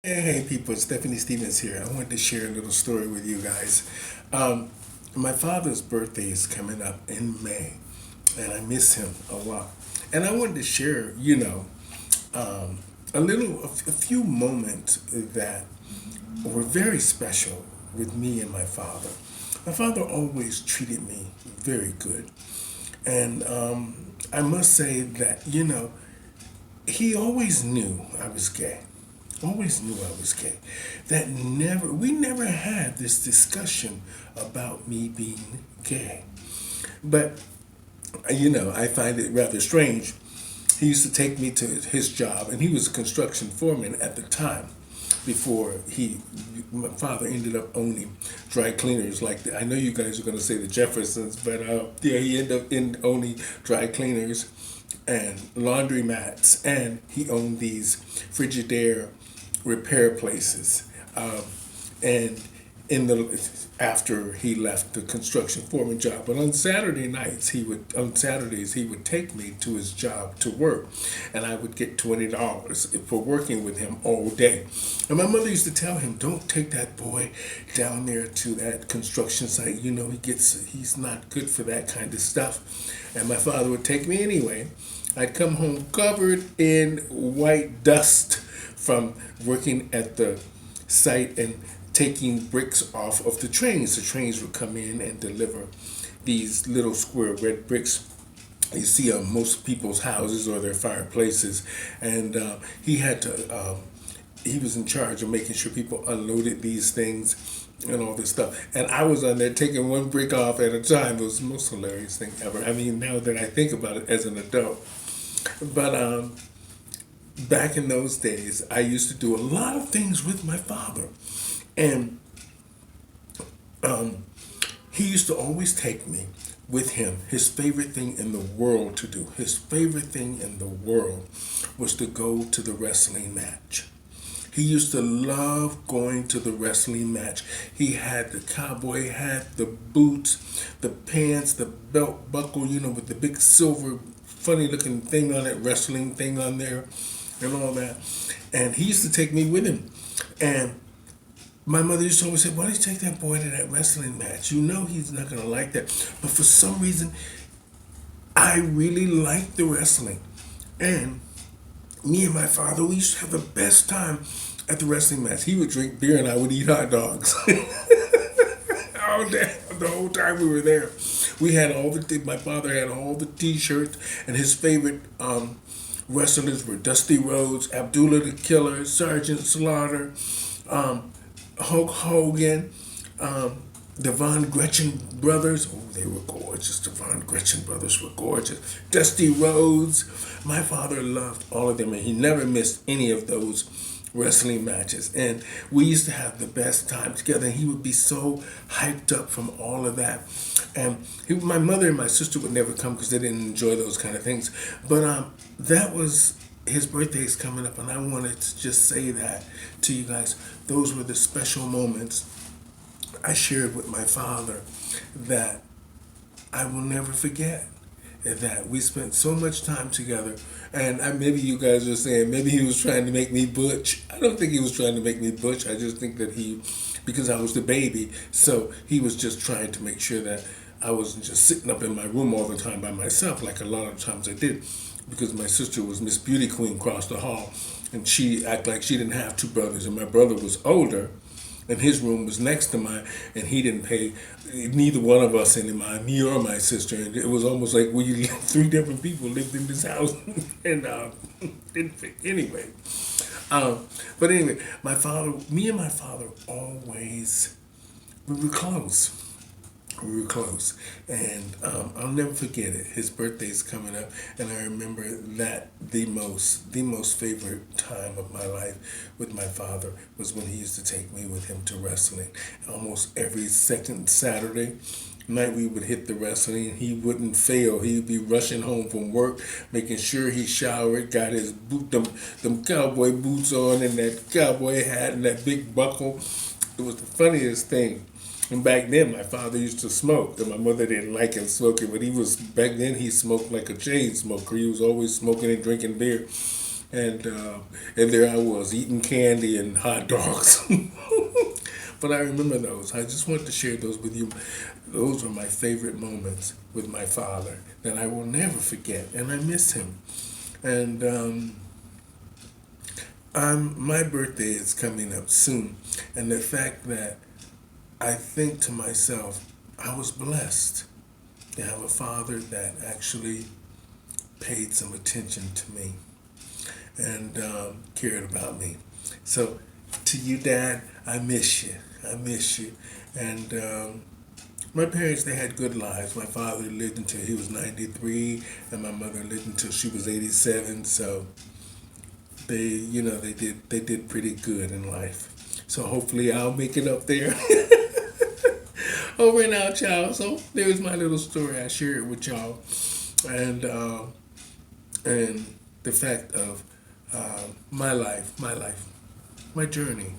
Hey people, Stephanie Stevens here. I wanted to share a little story with you guys. Um, my father's birthday is coming up in May, and I miss him a lot. And I wanted to share, a few moments that were very special with me and my father. My father always treated me very good, and I must say that he always knew I was gay. Always knew I was gay. We never had this discussion about me being gay. But I find it rather strange. He used to take me to his job, and he was a construction foreman at the time. My father ended up owning dry cleaners. I know you guys are going to say the Jeffersons, but yeah, he ended up owning dry cleaners and laundromats, and he owned these Frigidaire repair places. And in the after he left the construction foreman job, but on Saturdays he would take me to his job to work, and I would get $20 for working with him all day. And my mother used to tell him, "Don't take that boy down there to that construction site. He's not good for that kind of stuff." And my father would take me anyway. I'd come home covered in white dust from working at the site and taking bricks off of the trains. The trains would come in and deliver these little square red bricks you see on most people's houses or their fireplaces. And he was in charge of making sure people unloaded these things and all this stuff. And I was on there taking one brick off at a time. It was the most hilarious thing ever. I mean, now that I think about it as an adult. But back in those days, I used to do a lot of things with my father. And he used to always take me with him. His favorite thing in the world to do, his favorite thing in the world was to go to the wrestling match. He used to love going to the wrestling match. He had the cowboy hat, the boots, the pants, the belt buckle, with the big silver, funny looking thing on it, wrestling thing on there, and all that. And he used to take me with him. And my mother used to always say, "Why don't you take that boy to that wrestling match? You know he's not going to like that." But for some reason, I really liked the wrestling. And me and my father, we used to have the best time at the wrestling match. He would drink beer and I would eat hot dogs. All day, the whole time we were there. My father had all the t-shirts, and his favorite wrestlers were Dusty Rhodes, Abdullah the Killer, Sergeant Slaughter, Hulk Hogan, the Von Gretchen brothers. Oh, they were gorgeous. The Von Gretchen brothers were gorgeous. Dusty Rhodes. My father loved all of them, and he never missed any of those wrestling matches. And we used to have the best time together. And he would be so hyped up from all of that. And my mother and my sister would never come because they didn't enjoy those kind of things. But that was his birthday is coming up, and I wanted to just say that to you guys. Those were the special moments I shared with my father that I will never forget. That we spent so much time together, and maybe you guys are saying maybe he was trying to make me butch. I don't think he was trying to make me butch. I just think that because I was the baby, so he was just trying to make sure that I wasn't just sitting up in my room all the time by myself, like a lot of times I did, because my sister was Miss Beauty Queen across the hall, and she acted like she didn't have two brothers, and my brother was older, and his room was next to mine, and he didn't pay neither one of us any mind, me or my sister. And it was almost like three different people lived in this house, and didn't fit anyway. But anyway, me and my father always we were close. We were close, and I'll never forget it. His birthday's coming up, and I remember that the most favorite time of my life with my father was when he used to take me with him to wrestling. Almost every second Saturday night we would hit the wrestling, and he wouldn't fail. He would be rushing home from work, making sure he showered, got his them cowboy boots on, and that cowboy hat, and that big buckle. It was the funniest thing. And back then, my father used to smoke, and my mother didn't like him smoking. But back then he smoked like a chain smoker. He was always smoking and drinking beer. and there I was eating candy and hot dogs. But I remember those. I just wanted to share those with you. Those were my favorite moments with my father that I will never forget, and I miss him. And my birthday is coming up soon, and the fact that I think to myself, I was blessed to have a father that actually paid some attention to me and cared about me. So, to you, Dad, I miss you. I miss you. And my parents, they had good lives. My father lived until he was 93, and my mother lived until she was 87. So they did pretty good in life. So hopefully I'll make it up there. Over and out, y'all. So there's my little story. I share it with y'all, and the fact of my life, my journey.